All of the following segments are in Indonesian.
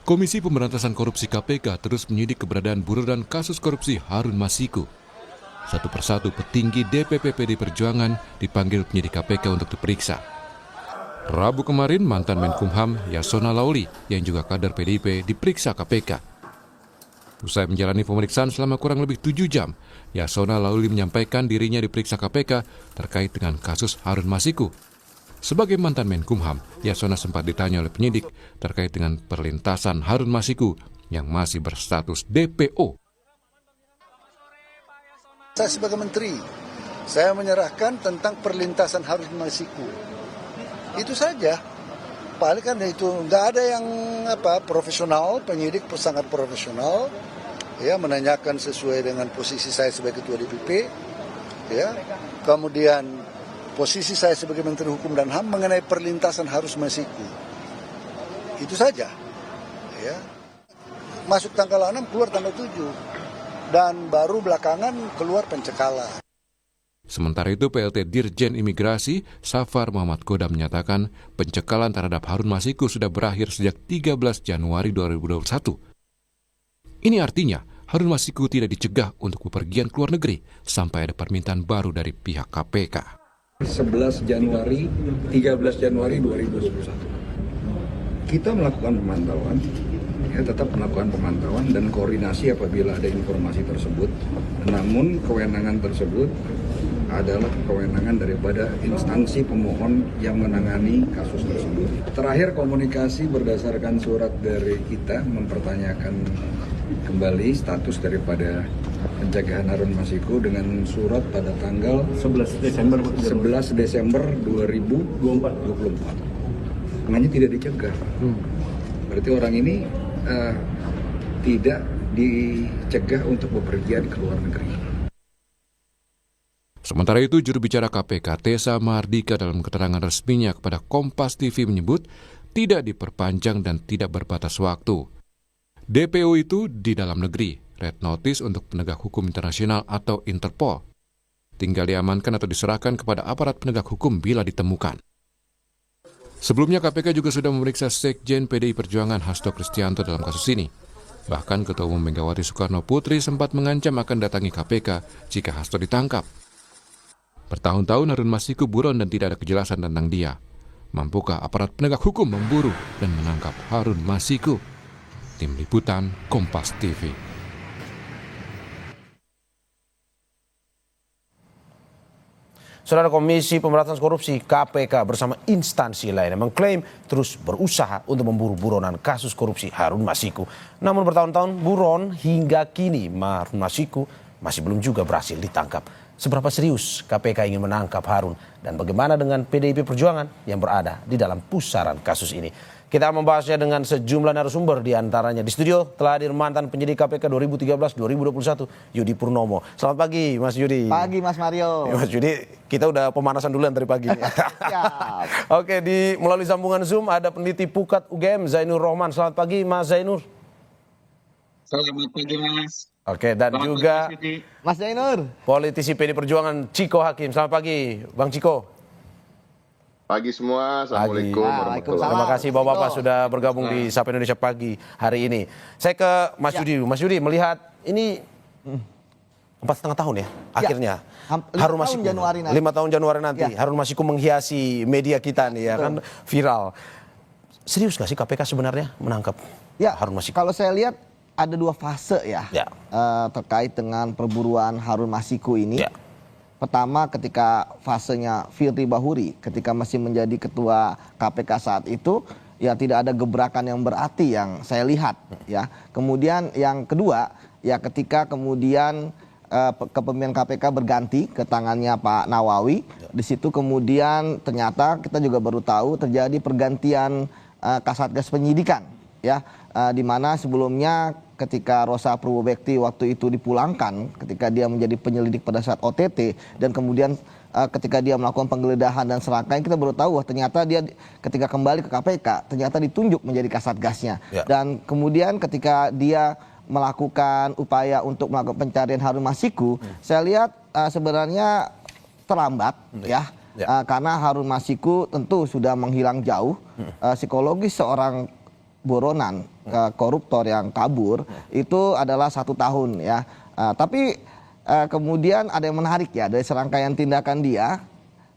Komisi Pemberantasan Korupsi KPK terus menyidik keberadaan buronan kasus korupsi Harun Masiku. Satu persatu petinggi DPP PD Perjuangan dipanggil penyidik KPK untuk diperiksa. Rabu kemarin mantan Menkumham Yasona Lauli yang juga kader PDIP diperiksa KPK. Usai menjalani pemeriksaan selama kurang lebih 7 jam, Yasona Lauli menyampaikan dirinya diperiksa KPK terkait dengan kasus Harun Masiku. Sebagai mantan Menkumham, Yasona sempat ditanya oleh penyidik terkait dengan perlintasan Harun Masiku yang masih berstatus DPO. Saya sebagai menteri, saya menyerahkan tentang perlintasan Harun Masiku. Itu saja. Paling kan itu nggak ada yang profesional, penyidik sangat profesional, ya menanyakan sesuai dengan posisi saya sebagai ketua DPP, ya. Kemudian posisi saya sebagai Menteri Hukum dan HAM mengenai perlintasan Harun Masiku. Itu saja. Ya. Masuk tanggal 6, keluar tanggal 7. Dan baru belakangan keluar pencekalan. Sementara itu PLT Dirjen Imigrasi Safar Muhammad Koda menyatakan pencekalan terhadap Harun Masiku sudah berakhir sejak 13 Januari 2021. Ini artinya Harun Masiku tidak dicegah untuk bepergian ke luar negeri sampai ada permintaan baru dari pihak KPK. 11 Januari, 13 Januari 2021. Kita melakukan pemantauan, tetap melakukan pemantauan dan koordinasi apabila ada informasi tersebut. Namun kewenangan tersebut adalah kewenangan daripada instansi pemohon yang menangani kasus tersebut. Terakhir komunikasi berdasarkan surat dari kita mempertanyakan kembali status daripada pencegahan Harun Masiku dengan surat pada tanggal 11 Desember 2024. Makanya tidak dicegah. Berarti orang ini tidak dicegah untuk bepergian ke luar negeri. Sementara itu, juru bicara KPK Tessa Mahardika dalam keterangan resminya kepada Kompas TV menyebut tidak diperpanjang dan tidak berbatas waktu. DPO itu di dalam negeri, red notice untuk penegak hukum internasional atau Interpol. Tinggal diamankan atau diserahkan kepada aparat penegak hukum bila ditemukan. Sebelumnya KPK juga sudah memeriksa Sekjen PDI Perjuangan Hasto Kristianto dalam kasus ini. Bahkan Ketua Umum Megawati Soekarno Putri sempat mengancam akan datangi KPK jika Hasto ditangkap. Bertahun-tahun Harun Masiku buron dan tidak ada kejelasan tentang dia. Mampukah aparat penegak hukum memburu dan menangkap Harun Masiku? Tim Liputan Kompas TV. Saudara, Komisi Pemberantasan Korupsi KPK bersama instansi lainnya mengklaim terus berusaha untuk memburu buronan kasus korupsi Harun Masiku. Namun bertahun-tahun buron hingga kini Harun Masiku masih belum juga berhasil ditangkap. Seberapa serius KPK ingin menangkap Harun dan bagaimana dengan PDIP Perjuangan yang berada di dalam pusaran kasus ini? Kita membahasnya dengan sejumlah narasumber, di antaranya di studio telah hadir mantan penyidik KPK 2013-2021 Yudi Purnomo. Selamat pagi Mas Yudi. Pagi Mas Mario. Mas Yudi, kita udah pemanasan duluan dari pagi. Oke, melalui sambungan Zoom ada peneliti Pukat UGM Zainur Rohman. Selamat pagi Mas Zainur. Selamat pagi Mas. Oke, dan selamat juga Mas Zainur, politisi PD Perjuangan Ciko Hakim. Selamat pagi Bang Ciko. Pagi semua, Assalamualaikum warahmatullahi wabarakatuh. Terima kasih Bapak-Bapak sudah bergabung di Sapa Indonesia Pagi hari ini. Saya ke Mas Yudi. Mas Yudi, melihat ini 4,5 tahun ya akhirnya. Harun Masiku 5 tahun Januari nanti. Harun Masiku menghiasi media kita nih ya kan, viral. Serius gak sih KPK sebenarnya menangkap Harun Masiku? Kalau saya lihat ada 2 fase ya. Terkait dengan perburuan Harun Masiku ini. Pertama ketika fasenya Firly Bahuri ketika masih menjadi ketua KPK saat itu, ya tidak ada gebrakan yang berarti yang saya lihat ya. Kemudian yang kedua ya ketika kemudian kepemimpinan KPK berganti ke tangannya Pak Nawawi, di situ kemudian ternyata kita juga baru tahu terjadi pergantian Kasatgas Penyidikan ya, di mana sebelumnya ketika Rosa Purwobekti waktu itu dipulangkan ketika dia menjadi penyelidik pada saat OTT, dan kemudian ketika dia melakukan penggeledahan dan serangkaian, kita baru tahu ternyata dia ketika kembali ke KPK ternyata ditunjuk menjadi Kasatgasnya. Dan kemudian ketika dia melakukan upaya untuk melakukan pencarian Harun Masiku, saya lihat sebenarnya terlambat ya. Karena Harun Masiku tentu sudah menghilang jauh. Psikologis seorang buronan koruptor yang kabur itu adalah 1 tahun ya. Tapi kemudian ada yang menarik ya dari serangkaian tindakan dia.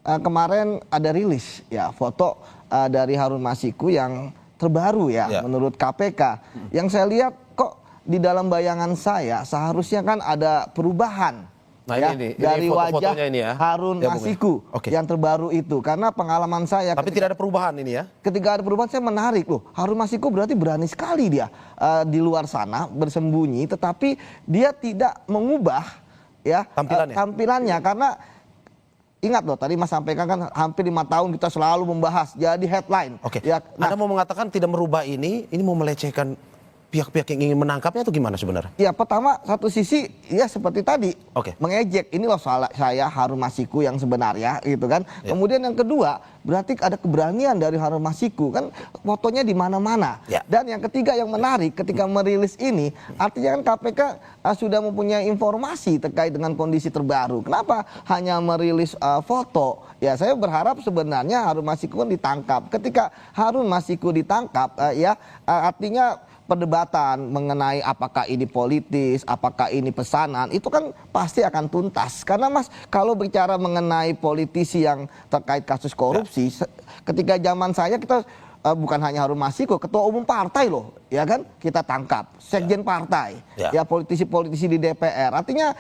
Kemarin ada rilis ya foto dari Harun Masiku yang terbaru ya menurut KPK. Yang saya lihat kok di dalam bayangan saya seharusnya kan ada perubahan. Nah, ya, ini dari wajah ini ya. Harun Masiku yang terbaru itu, karena pengalaman saya. Tapi tidak ada perubahan ini ya? Ketika ada perubahan saya menarik loh. Harun Masiku berarti berani sekali dia di luar sana bersembunyi, tetapi dia tidak mengubah ya tampilannya karena ingat loh tadi Mas sampaikan kan hampir 5 tahun kita selalu membahas jadi headline. Ya, Anda mau mengatakan tidak merubah ini mau melecehkan pihak-pihak yang ingin menangkapnya atau gimana sebenarnya? Ya pertama satu sisi ya seperti tadi mengejek ini loh saya Harun Masiku yang sebenarnya gitu kan. Kemudian yang kedua berarti ada keberanian dari Harun Masiku kan fotonya di mana-mana. Dan yang ketiga yang menarik ketika merilis ini artinya kan KPK sudah mempunyai informasi terkait dengan kondisi terbaru. Kenapa hanya merilis foto? Ya saya berharap sebenarnya Harun Masiku kan ditangkap. Ketika Harun Masiku ditangkap artinya perdebatan mengenai apakah ini politis, apakah ini pesanan, itu kan pasti akan tuntas. Karena Mas, kalau bicara mengenai politisi yang terkait kasus korupsi, ketika zaman saya kita bukan hanya Harun Masiku, ketua umum partai loh, ya kan kita tangkap, sekjen partai, ya politisi-politisi di DPR. Artinya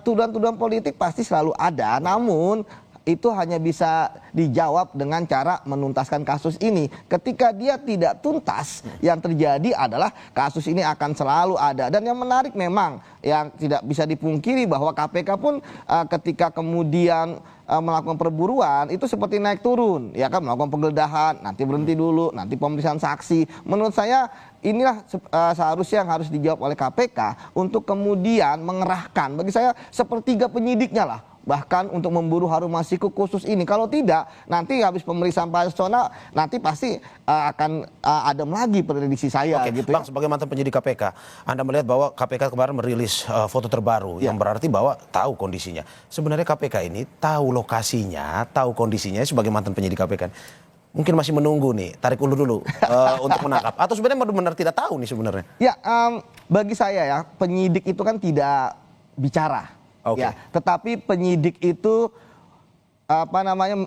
tuduhan-tuduhan politik pasti selalu ada, namun itu hanya bisa dijawab dengan cara menuntaskan kasus ini. Ketika dia tidak tuntas, yang terjadi adalah kasus ini akan selalu ada. Dan yang menarik memang, yang tidak bisa dipungkiri bahwa KPK pun ketika kemudian melakukan perburuan, itu seperti naik turun. Ya kan, melakukan penggeledahan, nanti berhenti dulu, nanti pemeriksaan saksi. Menurut saya inilah seharusnya yang harus dijawab oleh KPK untuk kemudian mengerahkan, bagi saya sepertiga penyidiknya lah, bahkan untuk memburu Harun Masiku khusus ini. Kalau tidak, nanti habis pemeriksaan personal, nanti pasti akan adem lagi prediksi saya. Gitu Bang, sebagai mantan penyidik KPK, Anda melihat bahwa KPK kemarin merilis foto terbaru yang berarti bahwa tahu kondisinya. Sebenarnya KPK ini tahu lokasinya, tahu kondisinya sebagai mantan penyidik KPK. Mungkin masih menunggu nih, tarik ulur dulu untuk menangkap. Atau sebenarnya benar-benar tidak tahu nih sebenarnya? Ya, bagi saya ya, penyidik itu kan tidak bicara. Ya, tetapi penyidik itu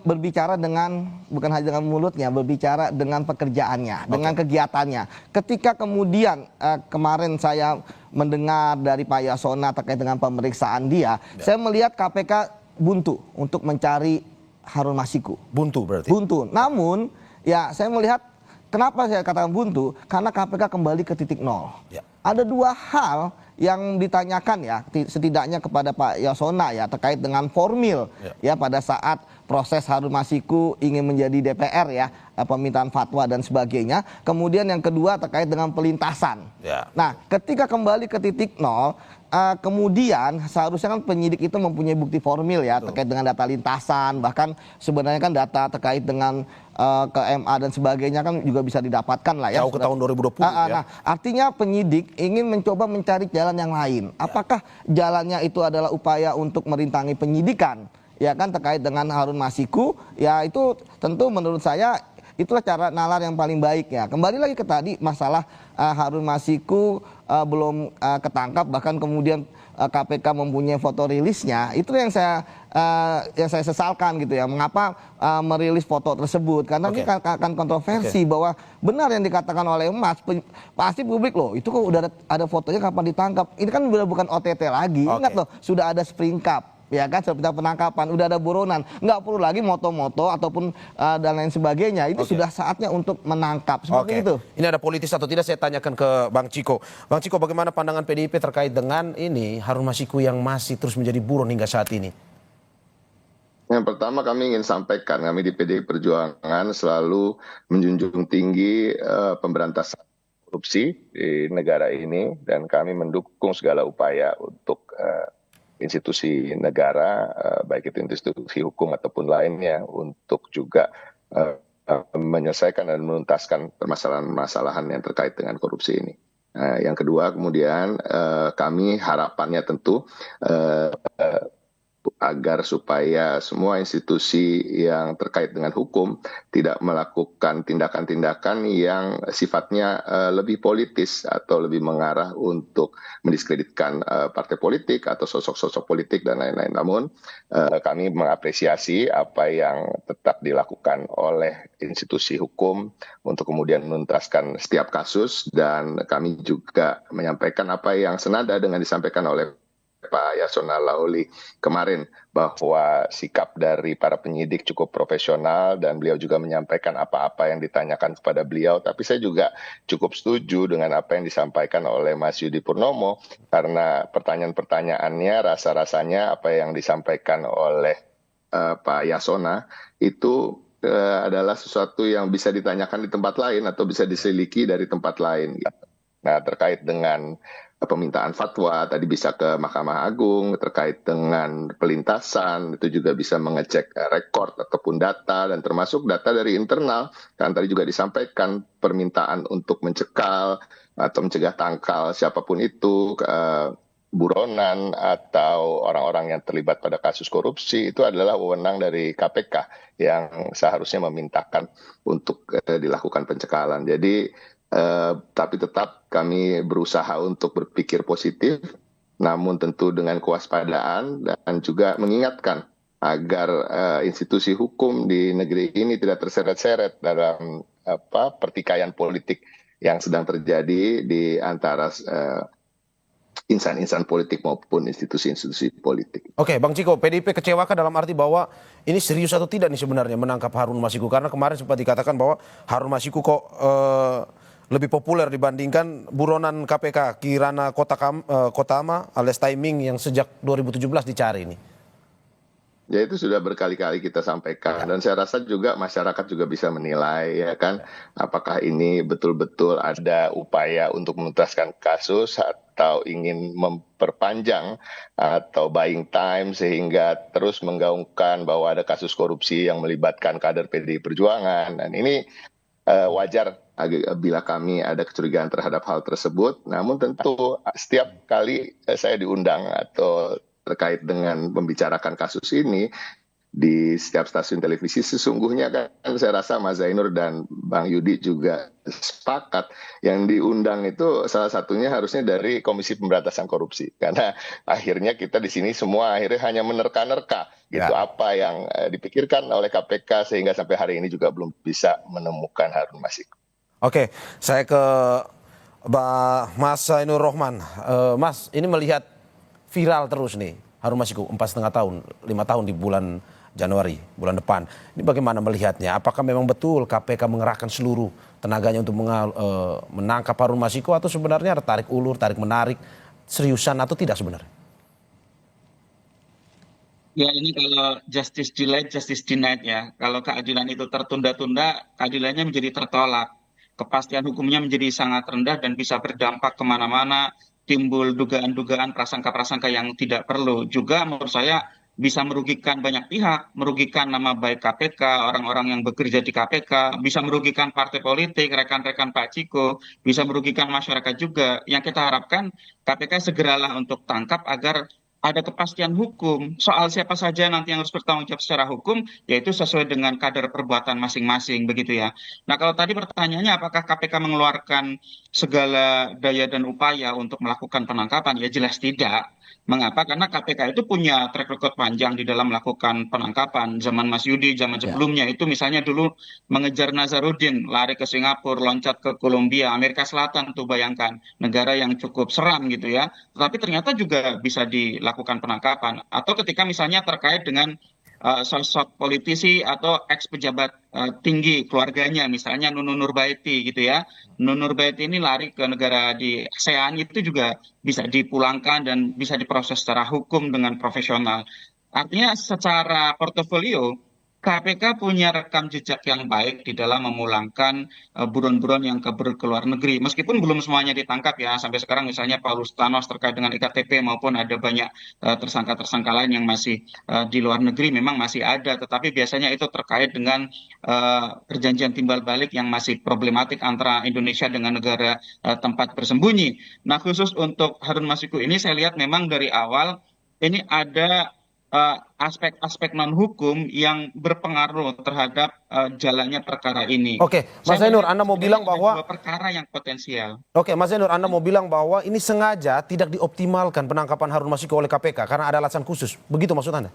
berbicara dengan bukan hanya dengan mulutnya, berbicara dengan pekerjaannya, dengan kegiatannya. Ketika kemudian kemarin saya mendengar dari Pak Yasona terkait dengan pemeriksaan dia, saya melihat KPK buntu untuk mencari Harun Masiku. Buntu berarti? Buntu. Namun ya saya melihat kenapa saya katakan buntu, karena KPK kembali ke titik nol. Ada 2 hal yang ditanyakan ya setidaknya kepada Pak Yasona ya terkait dengan formil ya pada saat proses Harun Masiku ingin menjadi DPR ya, permintaan fatwa dan sebagainya. Kemudian yang kedua terkait dengan pelintasan. Nah, ketika kembali ke titik nol, kemudian seharusnya kan penyidik itu mempunyai bukti formil ya terkait dengan data lintasan, bahkan sebenarnya kan data terkait dengan ke MA dan sebagainya kan juga bisa didapatkan lah ya. Jauh ke tahun 2020 ya. Nah, artinya penyidik ingin mencoba mencari jalan yang lain. Apakah jalannya itu adalah upaya untuk merintangi penyidikan? Ya kan terkait dengan Harun Masiku, ya itu tentu menurut saya itulah cara nalar yang paling baik ya. Kembali lagi ke tadi masalah Harun Masiku belum ketangkap, bahkan kemudian KPK mempunyai foto rilisnya. Itu yang saya sesalkan gitu ya. Mengapa merilis foto tersebut? Karena ini akan kontroversi bahwa benar yang dikatakan oleh Mas, pasti publik loh. Itu kok udah ada fotonya kapan ditangkap? Ini kan udah bukan OTT lagi. Ingat loh, sudah ada springkap. Ya kan, seperti penangkapan, udah ada buronan, nggak perlu lagi moto-moto ataupun dan lain sebagainya. Itu sudah saatnya untuk menangkap seperti itu. Ini ada politis atau tidak, saya tanyakan ke Bang Ciko. Bang Ciko, bagaimana pandangan PDIP terkait dengan ini Harun Masiku yang masih terus menjadi buron hingga saat ini? Yang pertama kami ingin sampaikan, kami di PDI Perjuangan selalu menjunjung tinggi pemberantasan korupsi di negara ini, dan kami mendukung segala upaya untuk institusi negara, baik itu institusi hukum ataupun lainnya, untuk juga menyelesaikan dan menuntaskan permasalahan-permasalahan yang terkait dengan korupsi ini. Yang kedua, kemudian kami harapannya tentu agar supaya semua institusi yang terkait dengan hukum tidak melakukan tindakan-tindakan yang sifatnya lebih politis atau lebih mengarah untuk mendiskreditkan partai politik atau sosok-sosok politik dan lain-lain. Namun kami mengapresiasi apa yang tetap dilakukan oleh institusi hukum untuk kemudian menuntaskan setiap kasus, dan kami juga menyampaikan apa yang senada dengan disampaikan oleh Pak Yasona Lawli kemarin, bahwa sikap dari para penyidik cukup profesional dan beliau juga menyampaikan apa-apa yang ditanyakan kepada beliau. Tapi saya juga cukup setuju dengan apa yang disampaikan oleh Mas Yudi Purnomo, karena pertanyaan-pertanyaannya rasa-rasanya apa yang disampaikan oleh Pak Yasona itu adalah sesuatu yang bisa ditanyakan di tempat lain atau bisa diselidiki dari tempat lain. Nah, terkait dengan permintaan fatwa tadi bisa ke Mahkamah Agung, terkait dengan pelintasan itu juga bisa mengecek rekor ataupun data, dan termasuk data dari internal. Kan tadi juga disampaikan permintaan untuk mencekal atau mencegah tangkal siapapun itu, buronan atau orang-orang yang terlibat pada kasus korupsi, itu adalah wewenang dari KPK yang seharusnya memintakan untuk dilakukan pencekalan. Jadi tapi tetap kami berusaha untuk berpikir positif, namun tentu dengan kewaspadaan dan juga mengingatkan agar institusi hukum di negeri ini tidak terseret-seret dalam pertikaian politik yang sedang terjadi di antara insan-insan politik maupun institusi-institusi politik. Oke, Bang Ciko, PDIP kecewakan dalam arti bahwa ini serius atau tidak nih sebenarnya menangkap Harun Masiku? Karena kemarin sempat dikatakan bahwa Harun Masiku kok lebih populer dibandingkan buronan KPK Kirana Kotama alias Timing yang sejak 2017 dicari ini. Ya, itu sudah berkali-kali kita sampaikan, dan saya rasa juga masyarakat juga bisa menilai, ya kan, apakah ini betul-betul ada upaya untuk menuntaskan kasus atau ingin memperpanjang atau buying time sehingga terus menggaungkan bahwa ada kasus korupsi yang melibatkan kader PDI Perjuangan. Dan ini wajar bila kami ada kecurigaan terhadap hal tersebut. Namun tentu setiap kali saya diundang atau terkait dengan membicarakan kasus ini di setiap stasiun televisi, sesungguhnya kan saya rasa Mas Zainur dan Bang Yudi juga sepakat yang diundang itu salah satunya harusnya dari Komisi Pemberantasan Korupsi, karena akhirnya kita di sini semua akhirnya hanya menerka-nerka gitu apa yang dipikirkan oleh KPK, sehingga sampai hari ini juga belum bisa menemukan Harun Masiku. Oke, saya ke Mas Zainur Rohman. Mas, ini melihat viral terus nih Harun Masiku 4,5 tahun, 5 tahun di bulan Januari, bulan depan. Ini bagaimana melihatnya? Apakah memang betul KPK mengerahkan seluruh tenaganya untuk menangkap Harun Masiku, atau sebenarnya ada tarik ulur, tarik menarik, seriusan atau tidak sebenarnya? Ya, ini kalau justice delayed, justice denied ya. Kalau keadilan itu tertunda-tunda, keadilannya menjadi tertolak. Kepastian hukumnya menjadi sangat rendah dan bisa berdampak kemana-mana, timbul dugaan-dugaan, prasangka-prasangka yang tidak perlu. Juga menurut saya bisa merugikan banyak pihak, merugikan nama baik KPK, orang-orang yang bekerja di KPK, bisa merugikan partai politik, rekan-rekan Pak Ciko, bisa merugikan masyarakat juga. Yang kita harapkan KPK segeralah untuk tangkap agar ada kepastian hukum soal siapa saja nanti yang harus bertanggung jawab secara hukum, yaitu sesuai dengan kadar perbuatan masing-masing, begitu ya. Nah, kalau tadi pertanyaannya apakah KPK mengeluarkan segala daya dan upaya untuk melakukan penangkapan, ya jelas tidak. Mengapa? Karena KPK itu punya track record panjang di dalam melakukan penangkapan. Zaman Mas Yudi, zaman sebelumnya itu misalnya dulu mengejar Nazarudin, lari ke Singapura, loncat ke Kolombia, Amerika Selatan, tuh bayangkan, negara yang cukup seram gitu ya. Tetapi ternyata juga bisa dilakukan penangkapan. Atau ketika misalnya terkait dengan sosok politisi atau eks pejabat tinggi keluarganya, misalnya Nunun Nurbaiti gitu ya. Nunun Nurbaiti ini lari ke negara di ASEAN, itu juga bisa dipulangkan dan bisa diproses secara hukum dengan profesional. Artinya secara portofolio KPK punya rekam jejak yang baik di dalam memulangkan buron-buron yang kabur ke luar negeri. Meskipun belum semuanya ditangkap ya, sampai sekarang misalnya Paulus Thanos terkait dengan iktp maupun ada banyak tersangka-tersangka lain yang masih di luar negeri memang masih ada. Tetapi biasanya itu terkait dengan perjanjian timbal balik yang masih problematik antara Indonesia dengan negara tempat bersembunyi. Nah, khusus untuk Harun Masiku ini saya lihat memang dari awal ini ada aspek-aspek non-hukum yang berpengaruh terhadap jalannya perkara ini. Oke, Mas Zainur, Anda mau bilang bahwa dua perkara yang potensial. Oke, Mas Zainur, Anda mau bilang bahwa ini sengaja tidak dioptimalkan penangkapan Harun Masiku oleh KPK karena ada alasan khusus. Begitu maksud Anda?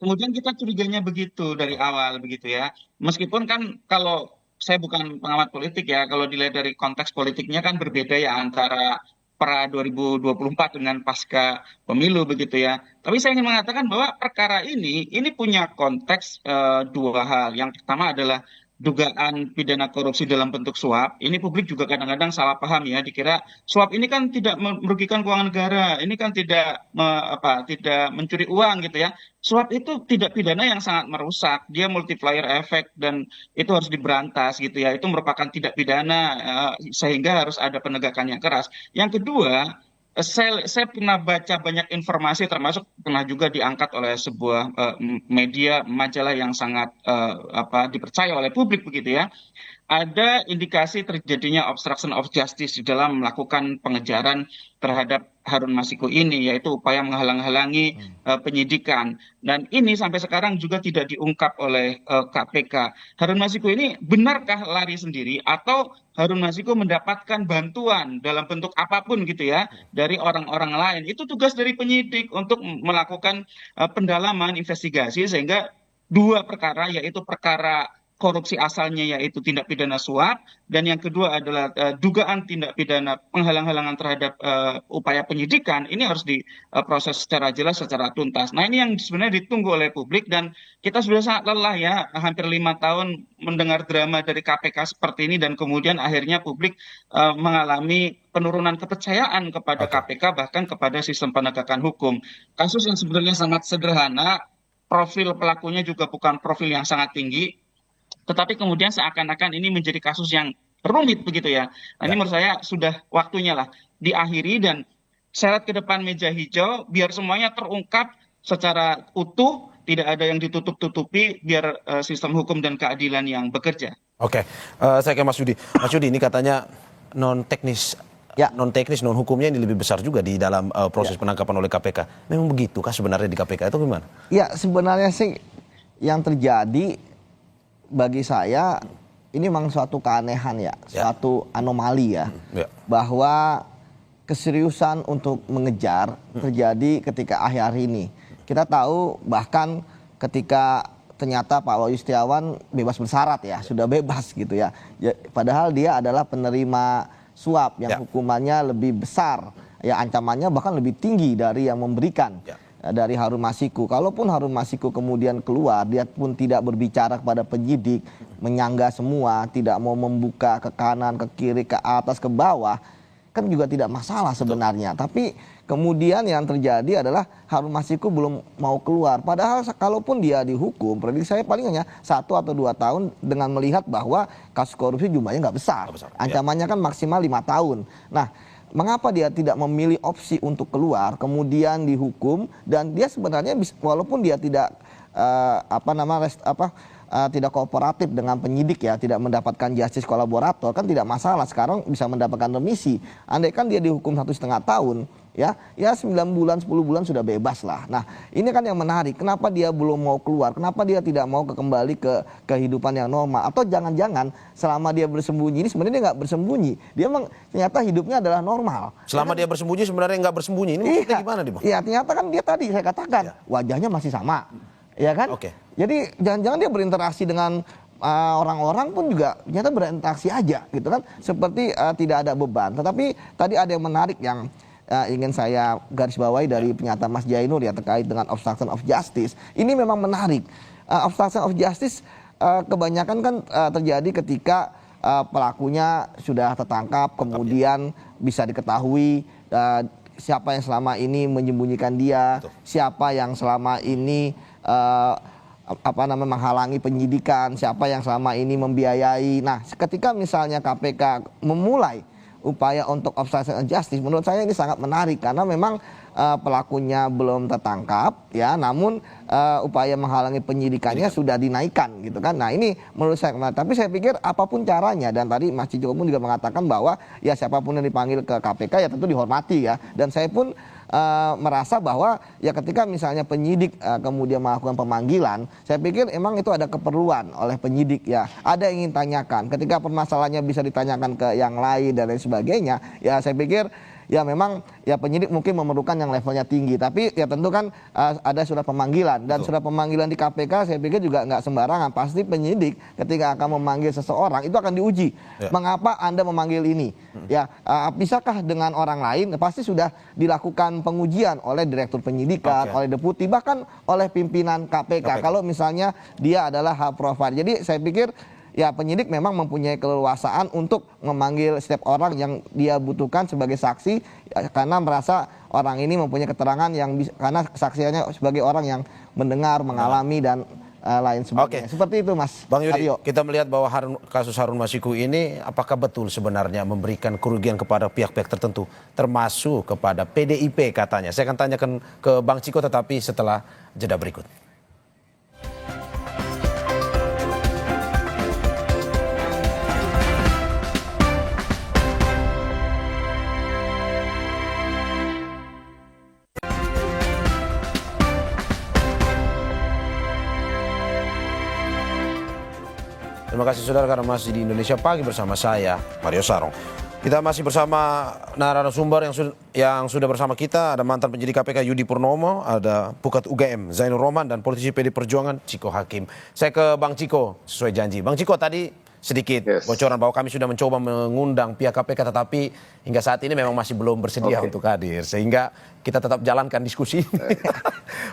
Kemudian kita curiganya begitu dari awal begitu ya. Meskipun kan kalau saya bukan pengamat politik ya, kalau dilihat dari konteks politiknya kan berbeda ya antara pra 2024 dengan pasca pemilu begitu ya. Tapi saya ingin mengatakan bahwa perkara ini punya konteks dua hal. Yang pertama adalah dugaan pidana korupsi dalam bentuk suap. Ini publik juga kadang-kadang salah paham ya, dikira suap ini kan tidak merugikan keuangan negara, ini kan tidak tidak mencuri uang gitu ya. Suap itu tidak pidana yang sangat merusak, dia multiplier effect dan itu harus diberantas gitu ya. Itu merupakan tidak pidana sehingga harus ada penegakan yang keras. Yang kedua, saya pernah baca banyak informasi termasuk pernah juga diangkat oleh sebuah media majalah yang sangat dipercaya oleh publik begitu ya. Ada indikasi terjadinya obstruction of justice di dalam melakukan pengejaran terhadap Harun Masiku ini, yaitu upaya menghalang-halangi penyidikan. Dan ini sampai sekarang juga tidak diungkap oleh KPK. Harun Masiku ini benarkah lari sendiri atau Harun Masiku mendapatkan bantuan dalam bentuk apapun gitu ya dari orang-orang lain? Itu tugas dari penyidik untuk melakukan pendalaman investigasi sehingga dua perkara, yaitu perkara korupsi asalnya yaitu tindak pidana suap, dan yang kedua adalah dugaan tindak pidana penghalang-halangan terhadap upaya penyidikan, ini harus diproses secara jelas, secara tuntas. Nah, ini yang sebenarnya ditunggu oleh publik dan kita sudah sangat lelah ya, hampir 5 tahun mendengar drama dari KPK seperti ini dan kemudian akhirnya publik mengalami penurunan kepercayaan kepada KPK bahkan kepada sistem penegakan hukum. Kasus yang sebenarnya sangat sederhana, profil pelakunya juga bukan profil yang sangat tinggi, tetapi kemudian seakan-akan ini menjadi kasus yang rumit begitu ya. Nah, ini menurut saya sudah waktunya lah diakhiri dan seret ke depan meja hijau biar semuanya terungkap secara utuh, tidak ada yang ditutup-tutupi, biar sistem hukum dan keadilan yang bekerja. Oke, saya ke Mas Yudi. Mas Yudi, ini katanya non teknis, non hukumnya ini lebih besar juga di dalam proses penangkapan oleh KPK. Memang begitukah sebenarnya di KPK itu gimana? Ya, sebenarnya sih yang terjadi bagi saya ini memang suatu keanehan ya, suatu anomali ya, bahwa keseriusan untuk mengejar terjadi ketika akhir ini. Kita tahu bahkan ketika ternyata Pak Wahyu Setiawan bebas bersyarat ya, sudah bebas gitu ya. Padahal dia adalah penerima suap yang hukumannya lebih besar, ya ancamannya bahkan lebih tinggi dari yang memberikan. Dari Harun Masiku. Kalaupun Harun Masiku kemudian keluar, dia pun tidak berbicara kepada penyidik, menyangga semua, tidak mau membuka ke kanan, ke kiri, ke atas, ke bawah, kan juga tidak masalah sebenarnya. Tapi kemudian yang terjadi adalah Harun Masiku belum mau keluar. Padahal kalaupun dia dihukum, prediksi saya paling hanya 1 atau 2 tahun dengan melihat bahwa kasus korupsi jumlahnya nggak besar. Ancamannya kan maksimal 5 tahun. Nah, mengapa dia tidak memilih opsi untuk keluar, kemudian dihukum, dan dia sebenarnya walaupun dia tidak tidak kooperatif dengan penyidik ya, tidak mendapatkan justice kolaborator, kan tidak masalah, sekarang bisa mendapatkan remisi. Andai kan dia dihukum 1,5 tahun, ya 9 bulan, 10 bulan sudah bebas lah. Nah, ini kan yang menarik, kenapa dia belum mau keluar, kenapa dia tidak mau kembali ke kehidupan yang normal, atau jangan-jangan selama dia bersembunyi, ini sebenarnya dia nggak bersembunyi, dia memang ternyata hidupnya adalah normal. Selama dia bersembunyi sebenarnya nggak bersembunyi, ini maksudnya gimana nih Bang? Iya, ternyata kan dia tadi saya katakan, wajahnya masih sama, ya kan? Jadi jangan-jangan dia berinteraksi dengan orang-orang pun juga ternyata berinteraksi aja gitu kan, seperti tidak ada beban. Tetapi tadi ada yang menarik yang ingin saya garis bawahi dari pernyataan Mas Zainur ya, terkait dengan obstruction of justice. Ini memang menarik. Obstruction of justice kebanyakan kan terjadi ketika pelakunya sudah tertangkap, kemudian bisa diketahui siapa yang selama ini menyembunyikan dia, siapa yang selama ini menghalangi penyidikan, siapa yang selama ini membiayai. Nah, ketika misalnya KPK memulai upaya untuk obstruction of justice, menurut saya ini sangat menarik karena memang pelakunya belum tertangkap ya, namun upaya menghalangi penyidikannya sudah dinaikkan gitu kan. Nah, ini menurut saya, tapi saya pikir apapun caranya, dan tadi Mas Cijo pun juga mengatakan bahwa ya siapapun yang dipanggil ke KPK ya tentu dihormati ya, dan saya pun merasa bahwa ya ketika misalnya penyidik kemudian melakukan pemanggilan, saya pikir emang itu ada keperluan oleh penyidik ya. Ada yang ingin tanyakan. Ketika permasalahannya bisa ditanyakan ke yang lain dan lain sebagainya, ya saya pikir ya memang ya penyidik mungkin memerlukan yang levelnya tinggi, tapi ya tentu kan ada surat pemanggilan dan surat pemanggilan di KPK saya pikir juga nggak sembarangan. Pasti penyidik ketika akan memanggil seseorang itu akan diuji. Mengapa Anda memanggil ini? Ya bisakah dengan orang lain? Pasti sudah dilakukan pengujian oleh direktur penyidikan, oleh deputi, bahkan oleh pimpinan KPK. Kalau misalnya dia adalah high profile. Jadi saya pikir ya penyidik memang mempunyai keleluasaan untuk memanggil setiap orang yang dia butuhkan sebagai saksi karena merasa orang ini mempunyai keterangan yang karena kesaksiannya sebagai orang yang mendengar, mengalami dan lain sebagainya. Seperti itu Mas Bang Yudi, Aryo. kita melihat bahwa kasus Harun Masiku ini apakah betul sebenarnya memberikan kerugian kepada pihak-pihak tertentu termasuk kepada PDIP katanya. Saya akan tanyakan ke Bang Ciko tetapi setelah jeda berikut. Terima kasih saudara karena masih di Indonesia Pagi bersama saya, Mario Sarong. Kita masih bersama narasumber yang sudah bersama kita. Ada mantan penyidik KPK Yudi Purnomo, ada Pukat UGM Zainul Rohman, dan politisi PD Perjuangan Ciko Hakim. Saya ke Bang Ciko sesuai janji. Bang Ciko tadi sedikit bocoran bahwa kami sudah mencoba mengundang pihak KPK tetapi hingga saat ini memang masih belum bersedia untuk hadir. Sehingga kita tetap jalankan diskusi.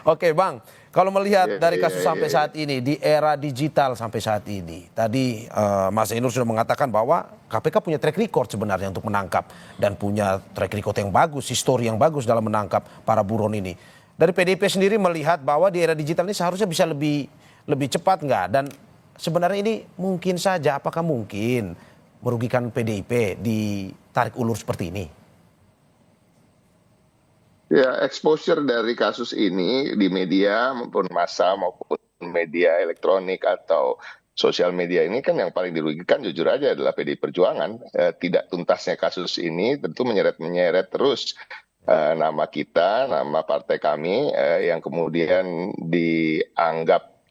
Oke Bang, kalau melihat dari kasus sampai saat ini, di era digital sampai saat ini, tadi Mas Ainur sudah mengatakan bahwa KPK punya track record sebenarnya untuk menangkap dan punya track record yang bagus, histori yang bagus dalam menangkap para buron ini. Dari PDIP sendiri melihat bahwa di era digital ini seharusnya bisa lebih cepat nggak? Dan sebenarnya ini mungkin saja, apakah mungkin merugikan PDIP ditarik ulur seperti ini? Ya, exposure dari kasus ini di media maupun massa maupun media elektronik atau sosial media ini kan yang paling dirugikan jujur aja adalah PDI Perjuangan. Tidak tuntasnya kasus ini tentu menyeret terus nama kita, nama partai kami yang kemudian dianggap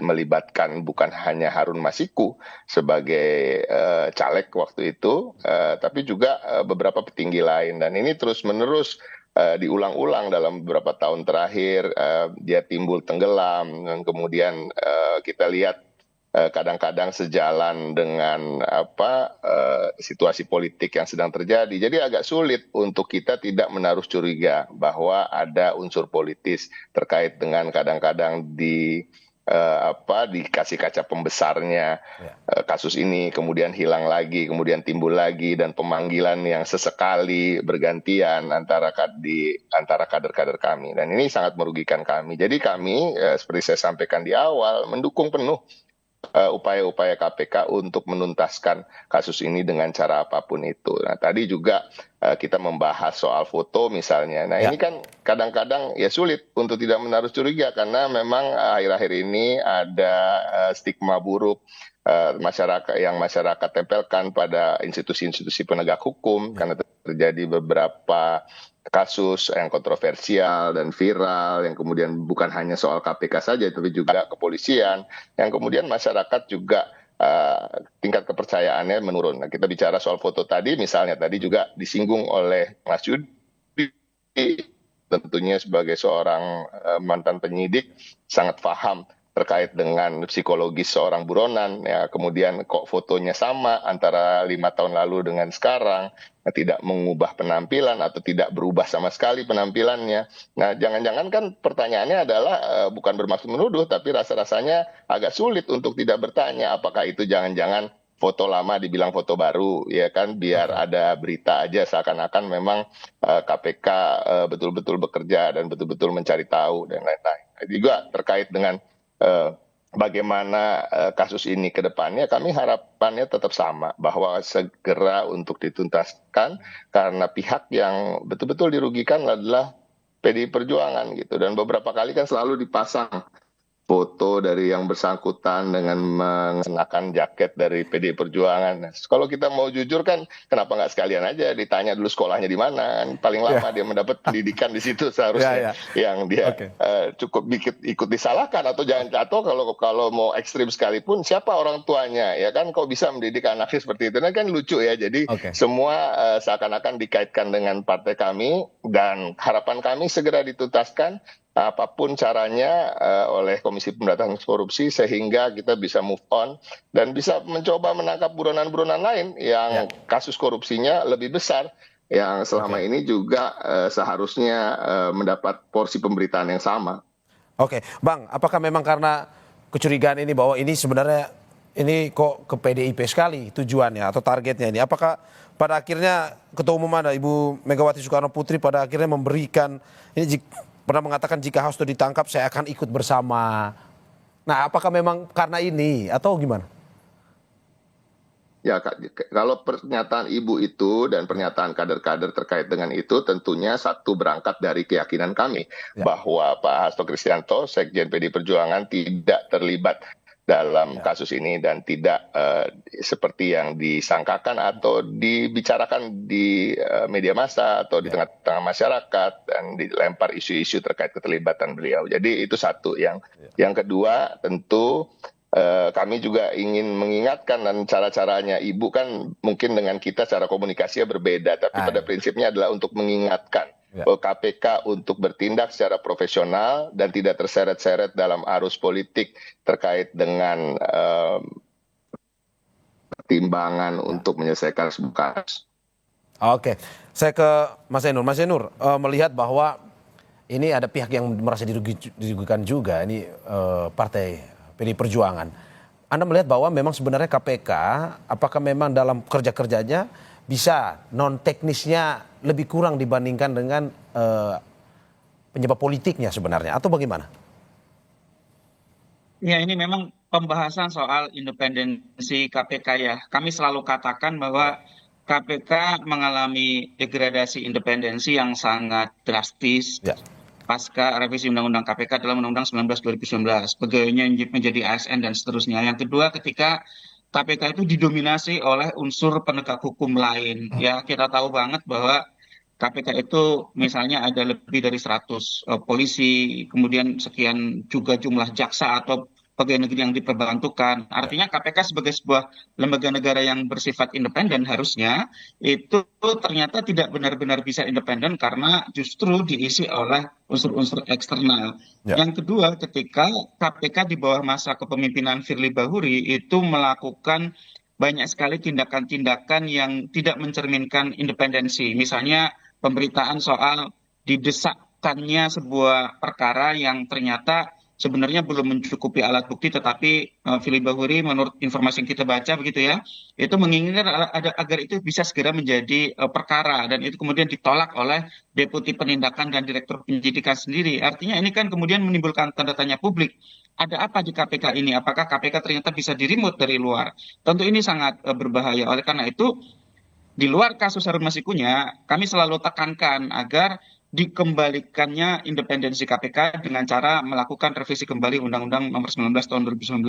melibatkan bukan hanya Harun Masiku sebagai caleg waktu itu, tapi juga beberapa petinggi lain. Dan ini terus-menerus diulang-ulang dalam beberapa tahun terakhir. Dia timbul tenggelam, dan kemudian kita lihat kadang-kadang sejalan dengan situasi politik yang sedang terjadi. Jadi agak sulit untuk kita tidak menaruh curiga bahwa ada unsur politis terkait dengan kadang-kadang dikasih kaca pembesarnya kasus ini, kemudian hilang lagi, kemudian timbul lagi, dan pemanggilan yang sesekali bergantian antara kader-kader kami. Dan ini sangat merugikan kami. Jadi kami, seperti saya sampaikan di awal, mendukung penuh upaya-upaya KPK untuk menuntaskan kasus ini dengan cara apapun itu. Nah, tadi juga kita membahas soal foto misalnya. Nah, ini kan kadang-kadang ya sulit untuk tidak menaruh curiga karena memang akhir-akhir ini ada stigma buruk masyarakat tempelkan pada institusi-institusi penegak hukum karena terjadi beberapa kasus yang kontroversial dan viral yang kemudian bukan hanya soal KPK saja tapi juga kepolisian yang kemudian masyarakat juga tingkat kepercayaannya menurun. Nah, kita bicara soal foto tadi misalnya, tadi juga disinggung oleh Mas Yudi, tentunya sebagai seorang mantan penyidik sangat paham terkait dengan psikologis seorang buronan, ya kemudian kok fotonya sama antara 5 tahun lalu dengan sekarang, tidak mengubah penampilan atau tidak berubah sama sekali penampilannya. Nah, jangan-jangan kan pertanyaannya adalah bukan bermaksud menuduh, tapi rasa-rasanya agak sulit untuk tidak bertanya apakah itu jangan-jangan foto lama dibilang foto baru, ya kan, biar ada berita aja seakan-akan memang KPK betul-betul bekerja dan betul-betul mencari tahu dan lain-lain. Juga terkait dengan bagaimana kasus ini ke depannya, kami harapannya tetap sama, bahwa segera untuk dituntaskan karena pihak yang betul-betul dirugikan adalah PDI Perjuangan gitu. Dan beberapa kali kan selalu dipasang foto dari yang bersangkutan dengan mengenakan jaket dari PDI Perjuangan. Nah, kalau kita mau jujur kan, kenapa nggak sekalian aja ditanya dulu sekolahnya di mana? Paling lama dia mendapat pendidikan di situ seharusnya. Yang dia cukup ikut disalahkan atau jangan, atau kalau mau ekstrim sekalipun siapa orang tuanya, ya kan? Kok bisa mendidik anaknya seperti itu? Nah, kan lucu ya. Jadi semua seakan-akan dikaitkan dengan partai kami, dan harapan kami segera dituntaskan apapun caranya oleh Komisi Pemberantasan Korupsi, sehingga kita bisa move on dan bisa mencoba menangkap buronan-buronan lain yang kasus korupsinya lebih besar, yang selama ini juga seharusnya mendapat porsi pemberitaan yang sama. Oke, Bang, apakah memang karena kecurigaan ini bahwa ini sebenarnya ini kok ke PDIP sekali tujuannya atau targetnya ini? Apakah pada akhirnya Ketua Umum Anda, Ibu Megawati Soekarno Putri, pada akhirnya memberikan ini, pernah mengatakan jika Hasto ditangkap saya akan ikut bersama. Nah, apakah memang karena ini atau gimana? Ya, kalau pernyataan Ibu itu dan pernyataan kader-kader terkait dengan itu, tentunya satu berangkat dari keyakinan kami bahwa Pak Hasto Kristianto, Sekjen PDI Perjuangan, tidak terlibat dalam kasus ini dan tidak seperti yang disangkakan atau dibicarakan di media massa atau di tengah-tengah masyarakat dan dilempar isu-isu terkait keterlibatan beliau. Jadi itu satu. Yang kedua, tentu kami juga ingin mengingatkan, dan cara-caranya Ibu kan mungkin dengan kita cara komunikasinya berbeda, tapi pada prinsipnya adalah untuk mengingatkan bahwa KPK untuk bertindak secara profesional dan tidak terseret-seret dalam arus politik terkait dengan pertimbangan untuk menyelesaikan sebuah kasus. Oke, saya ke Mas Zainur. Mas Zainur, melihat bahwa ini ada pihak yang merasa dirugikan juga, ini partai PDI Perjuangan. Anda melihat bahwa memang sebenarnya KPK, apakah memang dalam kerja-kerjanya bisa non-teknisnya lebih kurang dibandingkan dengan penyebab politiknya sebenarnya, atau bagaimana? Ya, ini memang pembahasan soal independensi KPK ya. Kami selalu katakan bahwa KPK mengalami degradasi independensi yang sangat drastis pasca revisi Undang-Undang KPK dalam Undang-Undang 19 2019. Pegawainya menjadi ASN dan seterusnya. Yang kedua, ketika KPK itu didominasi oleh unsur penegak hukum lain. Ya, kita tahu banget bahwa KPK itu misalnya ada lebih dari 100 polisi, kemudian sekian juga jumlah jaksa atau pegawai negeri yang diperbantukan. Artinya KPK sebagai sebuah lembaga negara yang bersifat independen harusnya itu ternyata tidak benar-benar bisa independen karena justru diisi oleh unsur-unsur eksternal. Yang kedua, ketika KPK di bawah masa kepemimpinan Firly Bahuri itu melakukan banyak sekali tindakan-tindakan yang tidak mencerminkan independensi. Misalnya pemberitaan soal didesakkannya sebuah perkara yang ternyata sebenarnya belum mencukupi alat bukti, tetapi Firly Bahuri menurut informasi yang kita baca begitu ya, itu menginginkan agar itu bisa segera menjadi perkara, dan itu kemudian ditolak oleh Deputi Penindakan dan Direktur Penyidikan sendiri. Artinya ini kan kemudian menimbulkan tanda tanya publik. Ada apa di KPK ini? Apakah KPK ternyata bisa di-remote dari luar? Tentu ini sangat berbahaya. Oleh karena itu, di luar kasus Harun Masikunya, kami selalu tekankan agar dikembalikannya independensi KPK dengan cara melakukan revisi kembali Undang-Undang Nomor 19 Tahun 2019,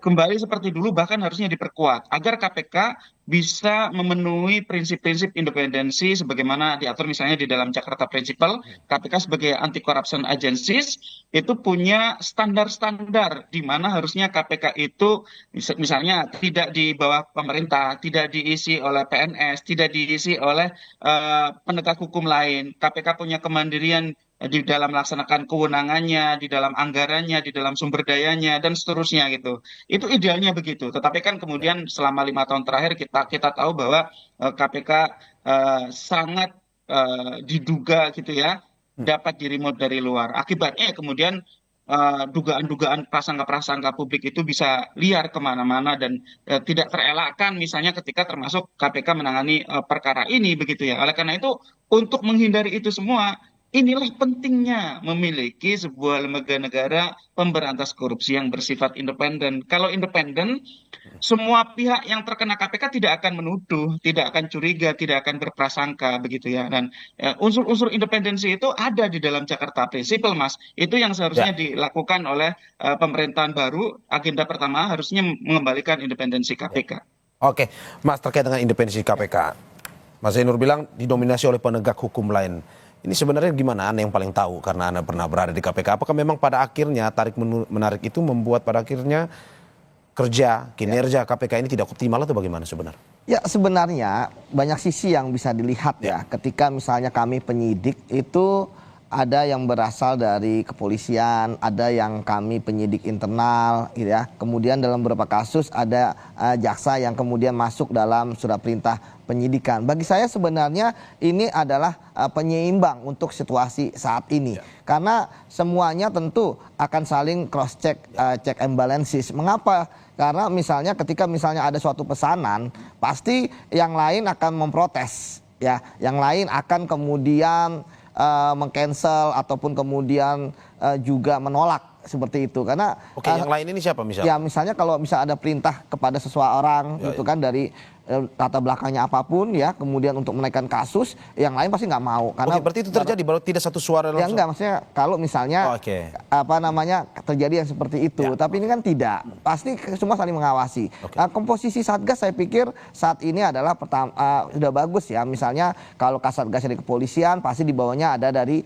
kembali seperti dulu, bahkan harusnya diperkuat agar KPK bisa memenuhi prinsip-prinsip independensi sebagaimana diatur misalnya di dalam Jakarta Principle. KPK sebagai anti-corruption agencies itu punya standar-standar di mana harusnya KPK itu misalnya tidak di bawah pemerintah, tidak diisi oleh PNS, tidak diisi oleh penegak hukum lain. KPK punya kemandirian di dalam melaksanakan kewenangannya, di dalam anggarannya, di dalam sumber dayanya, dan seterusnya gitu. Itu idealnya begitu. Tetapi kan kemudian selama 5 tahun terakhir kita tahu bahwa KPK sangat diduga gitu ya, dapat di-remote dari luar. Akibatnya kemudian dugaan-dugaan prasangka-prasangka publik itu bisa liar kemana-mana dan tidak terelakkan, misalnya ketika termasuk KPK menangani perkara ini begitu ya. Oleh karena itu, untuk menghindari itu semua, inilah pentingnya memiliki sebuah lembaga negara pemberantas korupsi yang bersifat independen. Kalau independen, semua pihak yang terkena KPK tidak akan menuduh, tidak akan curiga, tidak akan berprasangka begitu ya. Dan unsur-unsur independensi itu ada di dalam Jakarta Prinsipal, Mas. Itu yang seharusnya dilakukan oleh pemerintahan baru. Agenda pertama harusnya mengembalikan independensi KPK. Oke, Mas, terkait dengan independensi KPK, Mas Zainur bilang didominasi oleh penegak hukum lain. Ini sebenarnya gimana? Anda yang paling tahu karena Anda pernah berada di KPK. Apakah memang pada akhirnya tarik menarik itu membuat pada akhirnya kinerja KPK ini tidak optimal atau bagaimana sebenarnya? Ya, sebenarnya banyak sisi yang bisa dilihat ya. Ketika misalnya kami penyidik itu ada yang berasal dari kepolisian, ada yang kami penyidik internal gitu ya. Kemudian dalam beberapa kasus ada jaksa yang kemudian masuk dalam surat perintah penyidikan. Bagi saya sebenarnya ini adalah penyeimbang untuk situasi saat ini. Karena semuanya tentu akan saling cross check, check and balances. Mengapa? Karena misalnya ketika misalnya ada suatu pesanan, pasti yang lain akan memprotes ya. Yang lain akan kemudian meng-cancel ataupun kemudian juga menolak seperti itu. Karena yang lain ini siapa misalnya? Ya misalnya kalau bisa ada perintah kepada seseorang gitu kan dari latar belakangnya apapun ya, kemudian untuk menaikkan kasus, yang lain pasti nggak mau. Karena berarti itu terjadi baru tidak satu suara langsung? Ya enggak, maksudnya kalau misalnya terjadi yang seperti itu, tapi ini kan tidak, pasti semua saling mengawasi. Komposisi Satgas saya pikir saat ini adalah sudah bagus ya. Misalnya kalau Kasatgas dari kepolisian pasti di bawahnya ada dari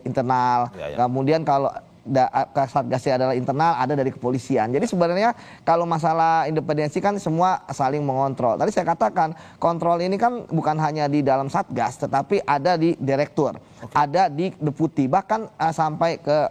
internal. Kemudian kalau Kasatgasnya adalah internal, ada dari kepolisian. Jadi sebenarnya kalau masalah independensi kan semua saling mengontrol. Tadi saya katakan kontrol ini kan bukan hanya di dalam Satgas, tetapi ada di direktur, ada di deputi, bahkan sampai ke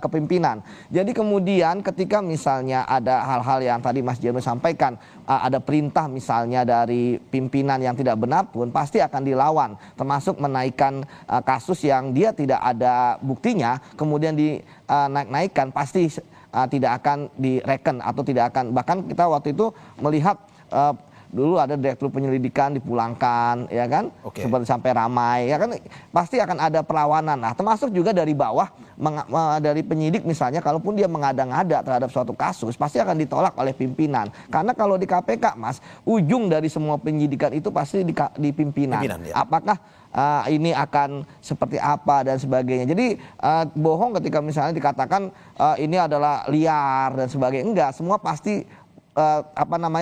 kepimpinan. Jadi kemudian ketika misalnya ada hal-hal yang tadi Mas Jeremy sampaikan, ada perintah misalnya dari pimpinan yang tidak benar pun pasti akan dilawan, termasuk menaikkan kasus yang dia tidak ada buktinya, kemudian naikkan pasti tidak akan direken atau tidak akan, bahkan kita waktu itu melihat dulu ada direktur penyelidikan dipulangkan ya kan, seperti sampai ramai ya kan, pasti akan ada perlawanan. Nah termasuk juga dari bawah dari penyidik misalnya, kalaupun dia mengada-ngada terhadap suatu kasus pasti akan ditolak oleh pimpinan. Karena kalau di KPK Mas, ujung dari semua penyidikan itu pasti di pimpinan. Apakah ini akan seperti apa dan sebagainya. Jadi bohong ketika misalnya dikatakan ini adalah liar dan sebagainya. Enggak, semua pasti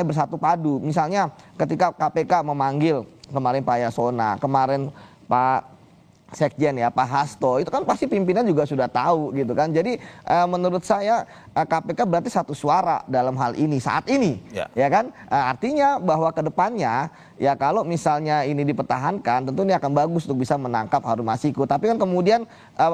bersatu padu. Misalnya ketika KPK memanggil kemarin Pak Yasona, kemarin Pak Sekjen ya, Pak Hasto, itu kan pasti pimpinan juga sudah tahu gitu kan. Jadi menurut saya KPK berarti satu suara dalam hal ini saat ini ya kan. Artinya bahwa ke depannya ya kalau misalnya ini dipertahankan tentu ini akan bagus untuk bisa menangkap Harun Masiku. Tapi kan kemudian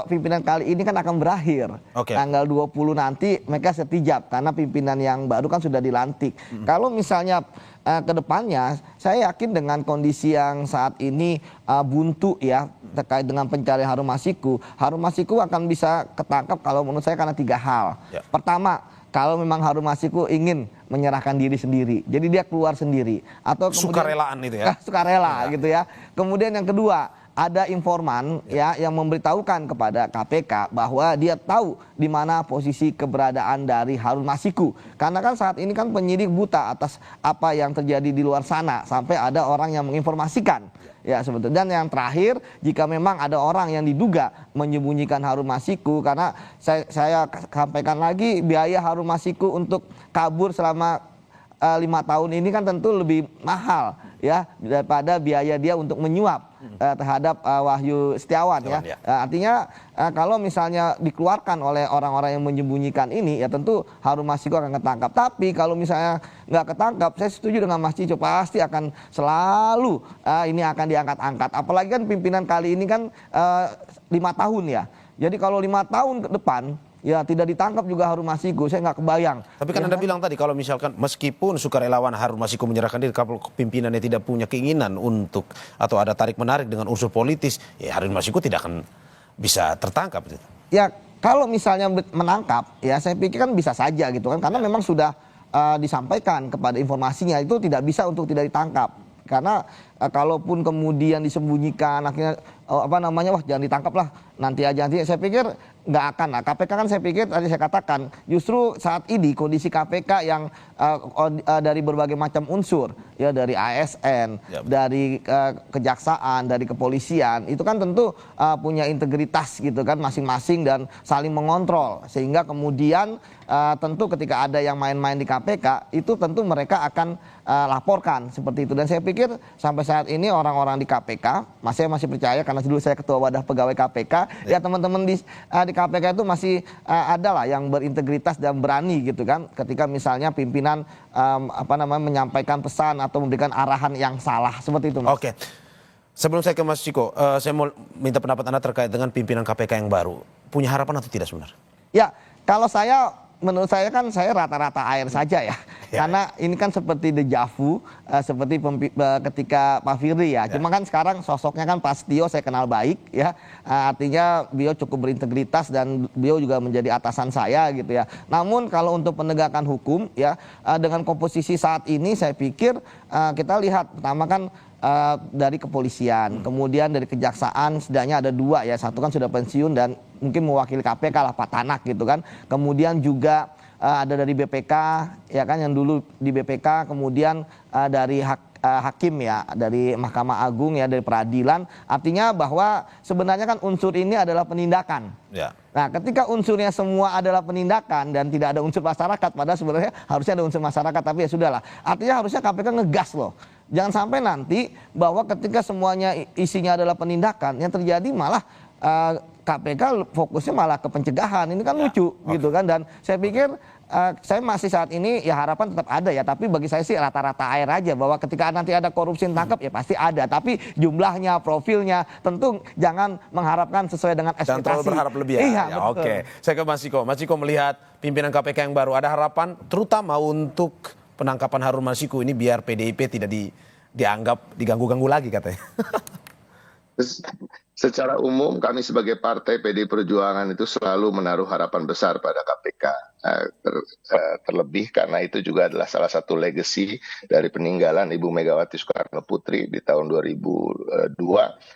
pimpinan kali ini kan akan berakhir. Tanggal 20 nanti mereka setijab karena pimpinan yang baru kan sudah dilantik. Kalau misalnya ke depannya saya yakin dengan kondisi yang saat ini buntu ya terkait dengan pencarian Harun Masiku akan bisa ketangkap kalau menurut saya karena 3 hal. Pertama, kalau memang Harun Masiku ingin menyerahkan diri sendiri, jadi dia keluar sendiri, atau kemudian sukarelaan itu ya, sukarela gitu ya. Kemudian yang kedua, ada informan ya yang memberitahukan kepada KPK bahwa dia tahu di mana posisi keberadaan dari Harun Masiku. Karena kan saat ini kan penyidik buta atas apa yang terjadi di luar sana sampai ada orang yang menginformasikan. Ya sebetulnya. Dan yang terakhir, jika memang ada orang yang diduga menyembunyikan Harun Masiku, karena saya sampaikan lagi biaya Harun Masiku untuk kabur selama 5 tahun ini kan tentu lebih mahal ya daripada biaya dia untuk menyuap terhadap Wahyu Setiawan ya. Artinya kalau misalnya dikeluarkan oleh orang-orang yang menyembunyikan ini ya tentu Harun Masiku akan ketangkap. Tapi kalau misalnya nggak ketangkap, saya setuju dengan Mas Cico, pasti akan selalu ini akan diangkat-angkat. Apalagi kan pimpinan kali ini kan 5 tahun ya. Jadi kalau 5 tahun ke depan ya tidak ditangkap juga Harun Masiku, saya nggak kebayang. Tapi kan Anda bilang tadi kalau misalkan meskipun sukarelawan Harun Masiku menyerahkan diri, kalau pimpinannya tidak punya keinginan untuk atau ada tarik menarik dengan unsur politis, ya Harun Masiku tidak akan bisa tertangkap. Ya kalau misalnya menangkap, ya saya pikir kan bisa saja gitu kan, karena memang sudah disampaikan kepada informasinya itu tidak bisa untuk tidak ditangkap. Karena kalaupun kemudian disembunyikan akhirnya wah jangan ditangkap lah nanti aja nanti, saya pikir nggak akan. Nah, KPK kan saya pikir tadi saya katakan justru saat ini kondisi KPK yang dari berbagai macam unsur ya, dari ASN, dari kejaksaan, dari kepolisian itu kan tentu punya integritas gitu kan masing-masing dan saling mengontrol, sehingga kemudian tentu ketika ada yang main-main di KPK itu tentu mereka akan laporkan seperti itu. Dan saya pikir sampai saat ini orang-orang di KPK masih percaya, karena dulu saya ketua wadah pegawai KPK ya, teman-teman di KPK itu masih ada lah yang berintegritas dan berani gitu kan, ketika misalnya pimpinan menyampaikan pesan atau memberikan arahan yang salah seperti itu, Mas. Oke. Sebelum saya ke Mas Ciko, saya mau minta pendapat Anda terkait dengan pimpinan KPK yang baru. Punya harapan atau tidak sebenarnya? Ya, kalau menurut saya kan saya rata-rata air saja ya. Karena ini kan seperti dejavu, seperti ketika Pak Firly ya. Cuma kan sekarang sosoknya kan Pak Setio saya kenal baik ya. Artinya beliau cukup berintegritas dan beliau juga menjadi atasan saya gitu ya. Namun kalau untuk penegakan hukum ya, dengan komposisi saat ini saya pikir kita lihat pertama kan dari kepolisian, kemudian dari kejaksaan setidaknya ada 2 ya, satu kan sudah pensiun dan mungkin mewakili KPK lah, Pak Tanak gitu kan. Kemudian juga ada dari BPK ya kan, yang dulu di BPK, kemudian dari hakim ya, dari Mahkamah Agung ya, dari peradilan. Artinya bahwa sebenarnya kan unsur ini adalah penindakan. Ya. Nah, ketika unsurnya semua adalah penindakan dan tidak ada unsur masyarakat, padahal sebenarnya harusnya ada unsur masyarakat, tapi ya sudahlah. Artinya harusnya KPK ngegas loh. Jangan sampai nanti bahwa ketika semuanya isinya adalah penindakan, yang terjadi malah KPK fokusnya malah ke pencegahan. Ini kan lucu gitu kan. Dan saya pikir saya masih saat ini ya harapan tetap ada ya, tapi bagi saya sih rata-rata air aja, bahwa ketika nanti ada korupsi ditangkap ya pasti ada, tapi jumlahnya, profilnya tentu jangan mengharapkan sesuai dengan ekspektasi. Jangan terlalu berharap lebih ya. Iya, ya oke. Saya ke Mas Ciko. Mas Ciko melihat pimpinan KPK yang baru, ada harapan terutama untuk penangkapan Harun Masiku ini biar PDIP tidak dianggap diganggu-ganggu lagi katanya. Secara umum kami sebagai partai PDI Perjuangan itu selalu menaruh harapan besar pada KPK. Terlebih karena itu juga adalah salah satu legacy dari peninggalan Ibu Megawati Soekarno Putri di tahun 2002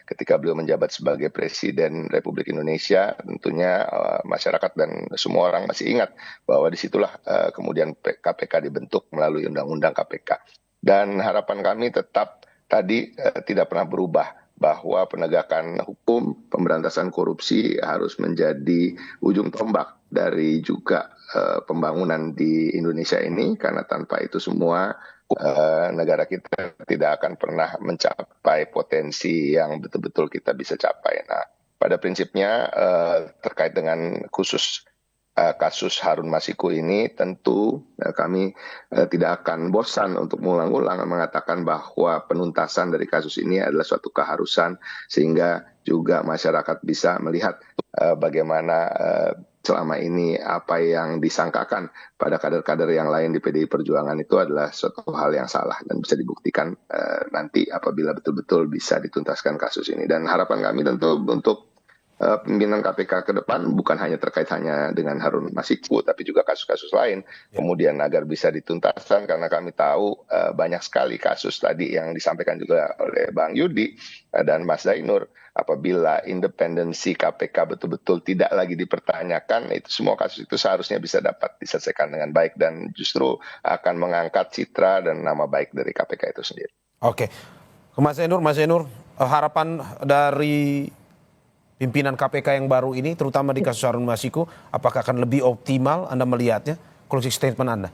ketika beliau menjabat sebagai Presiden Republik Indonesia. Tentunya masyarakat dan semua orang masih ingat bahwa disitulah kemudian KPK dibentuk melalui Undang-Undang KPK. Dan harapan kami tetap tadi tidak pernah berubah, bahwa penegakan hukum, pemberantasan korupsi harus menjadi ujung tombak dari juga pembangunan di Indonesia ini, karena tanpa itu semua negara kita tidak akan pernah mencapai potensi yang betul-betul kita bisa capai. Nah, pada prinsipnya terkait dengan khusus kasus Harun Masiku ini tentu kami tidak akan bosan untuk mengulang-ulang mengatakan bahwa penuntasan dari kasus ini adalah suatu keharusan, sehingga juga masyarakat bisa melihat bagaimana selama ini apa yang disangkakan pada kader-kader yang lain di PDI Perjuangan itu adalah suatu hal yang salah dan bisa dibuktikan nanti apabila betul-betul bisa dituntaskan kasus ini. Dan harapan kami tentu untuk pimpinan KPK ke depan bukan hanya terkait hanya dengan Harun Masiku, tapi juga kasus-kasus lain. Kemudian agar bisa dituntaskan, karena kami tahu banyak sekali kasus tadi yang disampaikan juga oleh Bang Yudi dan Mas Zainur. Apabila independensi KPK betul-betul tidak lagi dipertanyakan, itu semua kasus itu seharusnya bisa dapat diselesaikan dengan baik dan justru akan mengangkat citra dan nama baik dari KPK itu sendiri. Oke, ke Mas Zainur, harapan dari pimpinan KPK yang baru ini, terutama di kasus Harun Masiku, apakah akan lebih optimal Anda melihatnya? Closing statement Anda.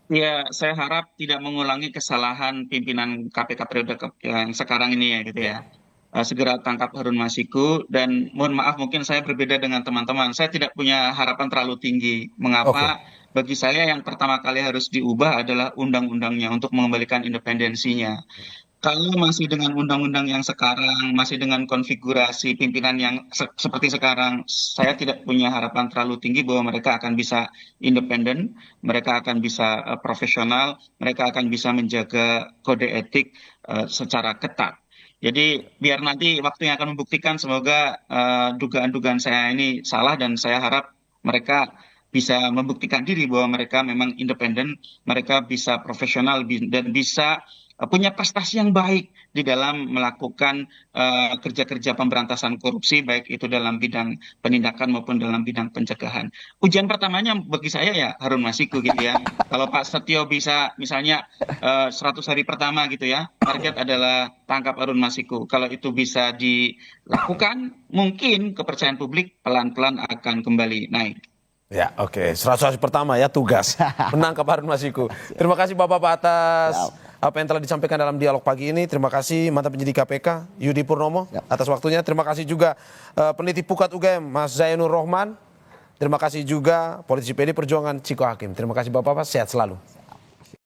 Ya, saya harap tidak mengulangi kesalahan pimpinan KPK periode yang sekarang ini ya gitu ya. Segera tangkap Harun Masiku, dan mohon maaf mungkin saya berbeda dengan teman-teman. Saya tidak punya harapan terlalu tinggi. Mengapa? Bagi saya yang pertama kali harus diubah adalah undang-undangnya untuk mengembalikan independensinya. Kalau masih dengan undang-undang yang sekarang, masih dengan konfigurasi pimpinan yang seperti sekarang, saya tidak punya harapan terlalu tinggi bahwa mereka akan bisa independen, mereka akan bisa profesional, mereka akan bisa menjaga kode etik secara ketat. Jadi biar nanti waktu yang akan membuktikan, semoga dugaan-dugaan saya ini salah, dan saya harap mereka bisa membuktikan diri bahwa mereka memang independen, mereka bisa profesional dan bisa punya prestasi yang baik di dalam melakukan kerja-kerja pemberantasan korupsi, baik itu dalam bidang penindakan maupun dalam bidang pencegahan. Ujian pertamanya bagi saya ya Harun Masiku gitu ya. Kalau Pak Setio bisa misalnya 100 hari pertama gitu ya, target adalah tangkap Harun Masiku. Kalau itu bisa dilakukan, mungkin kepercayaan publik pelan-pelan akan kembali naik. Ya, oke. 100 hari pertama ya tugas menangkap Harun Masiku. Terima kasih Bapak-Bapak atas apa yang telah disampaikan dalam dialog pagi ini. Terima kasih mantan penyidik KPK Yudi Purnomo atas waktunya. Terima kasih juga peneliti Pukat UGM Mas Zainur Rohman. Terima kasih juga politisi PD Perjuangan Ciko Hakim. Terima kasih Bapak-Bapak, sehat selalu.